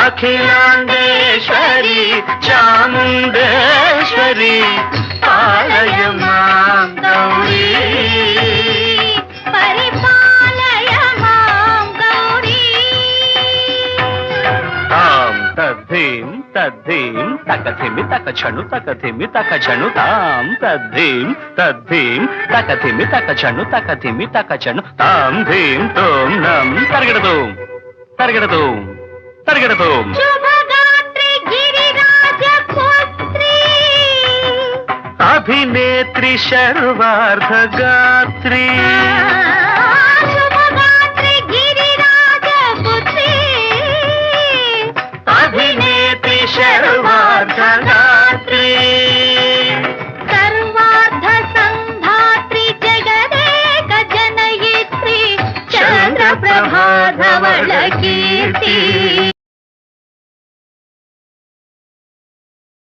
అఖిలాండేశ్వరి చాముండేశ్వరి పాలయ మాం గౌరీ పరిపాలయ మాం గౌరీ. తాం తద్ధీం తద్ధీం తకథిమి తకచను తకథిమి తకచను తాం తద్ధీం తద్ధీం తకథిమి తకచను తకథిమి తకచను తాం ధీం తోం నం తరగడదు తరగడదు తరగడదు. శుభగాత్రి గిరిరాజ పుత్రి అభినేత్రి శర్వార్ధగాత్రి